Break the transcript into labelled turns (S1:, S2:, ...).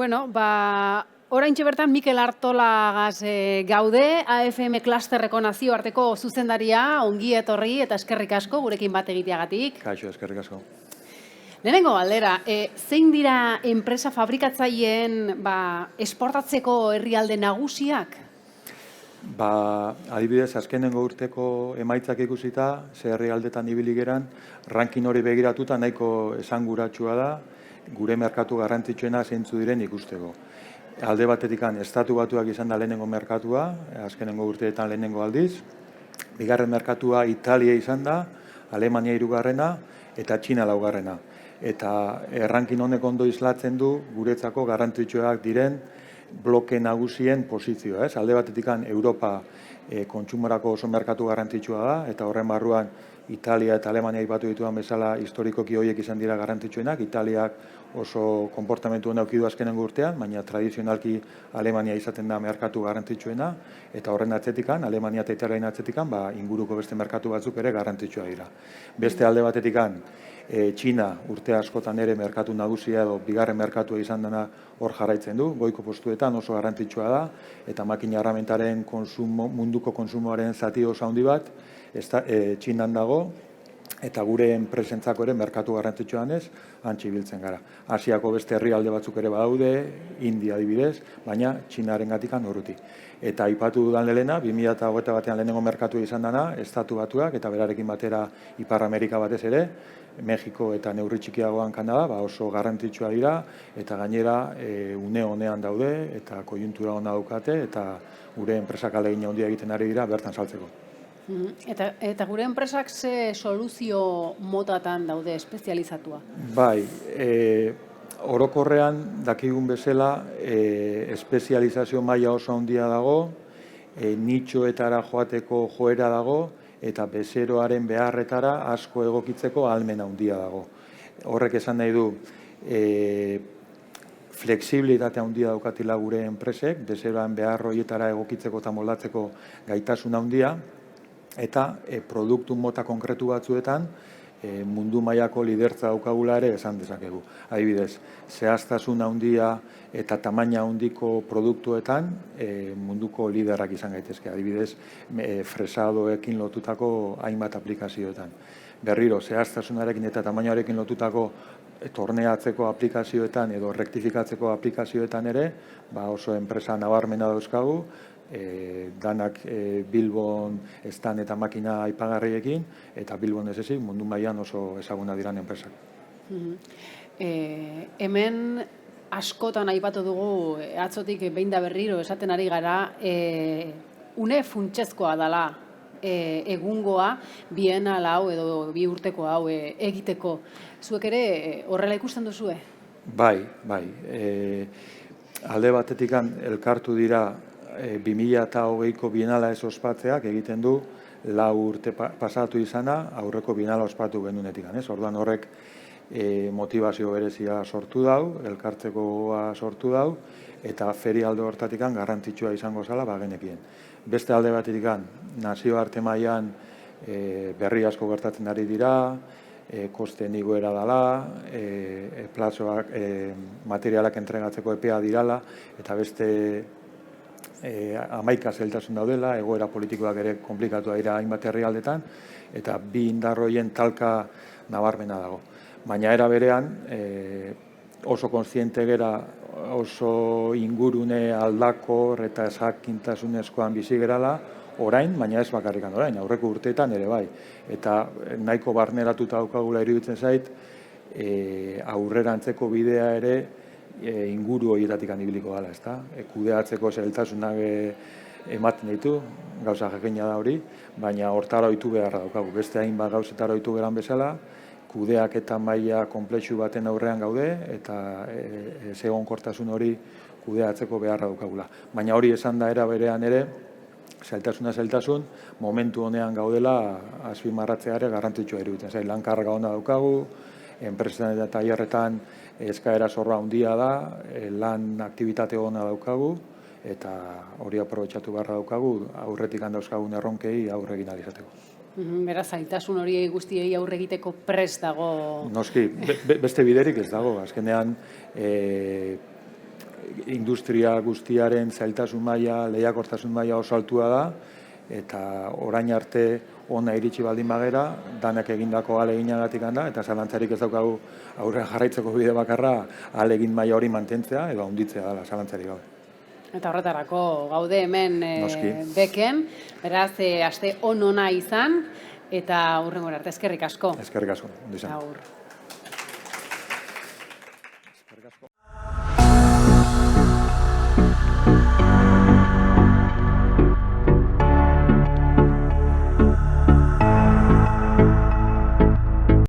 S1: Bueno, oraintxe bertan Mikel Artolagaz gaude, AFM Klusterreko nazioarteko zuzendaria, ongi etorri eta eskerrik asko gurekin bat egiteagatik.
S2: Kaixo, eskerrik asko.
S1: Lehenengo galdera, zein dira enpresa fabrikatzaileen esportatzeko herrialde nagusiak?
S2: Adibidez, azkenengo urteko emaitzak ikusita, ze herrialdetan ibili geran, ranking hori begiratuta nahiko esanguratsua da, gure merkatu garrantzitsuena zeintzu diren ikusteko. Alde batetik Estatu Batuak izan da lehenengo merkatua, azkenengo urteetan lehenengo aldiz. Bigarren merkatua Italia izan da, Alemania hirugarrena eta Txina laugarrena. Eta ranking honek ondo islatzen du guretzako garrantzitsuak diren bloke nagusien posizioa. Alde batetik Europa kontsumorako oso merkatu garrantzitsua da, eta horren barruan Italia eta Alemania aipatu dituan bezala historikoki horiek izan dira garrantzitsuenak. Italiak oso konportamentu hona aukidu azkenengo urtean, baina tradizionalki Alemania izaten da merkatu garrantzitsuena, eta horren atzetikan, Alemania eta Italiaen atzetikan, inguruko beste merkatu batzuk ere garrantzitsua dira. Beste alde batetikan, Txina urte askotan ere merkatu nagusia edo bigarren merkatua izan dena hor jarraitzen du, goiko postuetan oso garrantzitsua da, eta makina erramentaren munduko konsumoaren zati oso handi bat, Txinan dago, eta gure enpresentzako ere merkatu garrantzitsuan ez, hantxe ibiltzen gara. Asiako beste herrialde batzuk ere badaude, India adibidez, baina Txinaren gatikan urruti. Eta aipatu dudan lehena, 2021 batean lehenengo merkatu izan dana, Estatu Batuak, eta berarekin batera Ipar Amerika batez ere, Mexiko eta neurri txikiagoan Kanada, oso garrantzitsua dira, eta gainera une honean daude, eta koiuntura hona daukate, eta gure enpresak ahalegin handia egiten ari dira bertan saltzeko.
S1: Eta gure enpresak ze soluzio motatan daude espezializatua?
S2: Orokorrean dakigun bezala espezializazio maila oso handia dago, nitxoetara joateko joera dago, eta bezeroaren beharretara asko egokitzeko ahalmen handia dago. Horrek esan nahi du, fleksibilitate handia daukatila gure enpresek, bezeroan behar horietara egokitzeko eta moldatzeko gaitasun handia, eta produktu mota konkretu batzuetan mundu mailako lidertza daukagula ere esan dezakegu. Adibidez, zehaztasun handia eta tamaina handiko produktuetan munduko liderrak izan gaitezke. Adibidez, fresadoekin lotutako hainbat aplikazioetan. Berriro, zehaztasunarekin eta tamainarekin lotutako torneatzeko aplikazioetan edo rektifikatzeko aplikazioetan ere, oso enpresa nabarmena dauzkagu, danak Bilbon estan eta makina aipagarriekin, eta Bilbon ez ezik mundu mailan oso ezaguna diran enpresak.
S1: Hemen askotan aipatu dugu, atzotik behin da berriro esaten ari gara, une funtsezkoa dela egungoa bienal hau edo bi urteko hau egiteko. Zuek ere horrela ikusten duzue?
S2: Bai. Alde batetik elkartu dira 2020ko bienala ez ospatzeak egiten du 4 urte pasatu izana aurreko bienala ospatu genunetik. Orduan horrek motivazio berezia sortu dau, elkartzekoa sortu dau, eta ferialde hortatik garrantzitsua izango zala genekien. Beste alde batetik nazioarte mailan berri asko gertatzen ari dira, kosten igoera dela, plazoak materialak entregatzeko epea dirala, eta beste 11 zailtasun daudela, egoera politikoak ere konplikatua dira hainbat herrialdetan, eta bi indarroien talka nabarmena dago. Baina era berean, oso kontziente gera, oso ingurune aldakor eta ezakintasunezkoan bizi gerala, orain, baina ez bakarrikan orain, aurreko urteetan ere bai. Eta nahiko barneratuta daukagula iruditzen zait, aurrerantzeko bidea ere inguru horietatik ibiliko dela, ezta? Kudeatzeko zailtasunak ematen ditu, gauza jakina da hori, baina hortara ohitu beharra daukagu. Beste hainbat gauzetara ohitu geran bezala, kudeak eta maila konplexu baten aurrean gaude, eta egonkortasun hori kudeatzeko beharra daukagula. Baina hori esan da era berean ere, zailtasun, momentu honean gaudela azpimarratzea ere garrantzitsua iruditzen zait. Lan karga ona daukagu, enpresetan eta tailerretan eskaera zorra handia da, lan aktibitate ona daukagu, eta hori aprobetxatu beharra daukagu, aurretik dauzkagun erronkei aurre egin ahal izateko.
S1: Beraz, zailtasun hori guztiei aurre egiteko prest dago.
S2: Noski, beste biderik ez dago. Azkenean, industria guztiaren zailtasun maila, lehiakortasun maila oso altua da, eta orain arte ona iritsi baldin bagera, danak egindako ahaleginagatik da, eta zalantzarik ez daukagu aurrean jarraitzeko bide bakarra ahalegin maila hori mantentzea, edo handitzea dela, zalantzarik gabe.
S1: Eta horretarako gaude hemen
S2: Noski.
S1: beken, beraz, aste on ona izan, eta hurrengora arte eskerrik asko.
S2: Eskerrik asko, ondo izan.
S1: Agur.